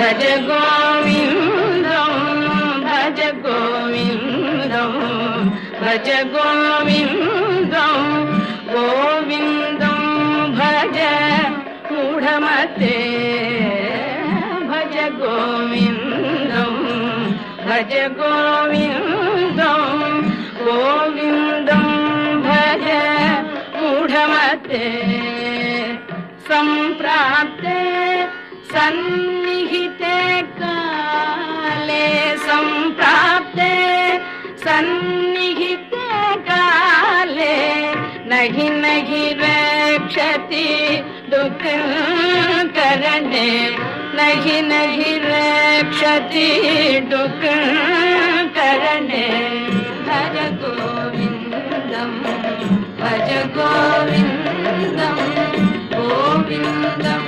భజ గోవిందం భజ గోవిందం భజ గోవిందం గోవిందం భజ మూఢమతే భజ గోవిందం భజ గోవిందం గోవిందం భజ మూఢమతే సంప్రాప్తే సన్నిహితే కాలే సంప్రాప్తే సన్నిహితే కాలే నహి నహి రక్షతి దుఃఖం కరణే నహి నహి రక్షతి దుఃఖం కరణే భజ గోవిందం భజ గోవిందం గోవిందం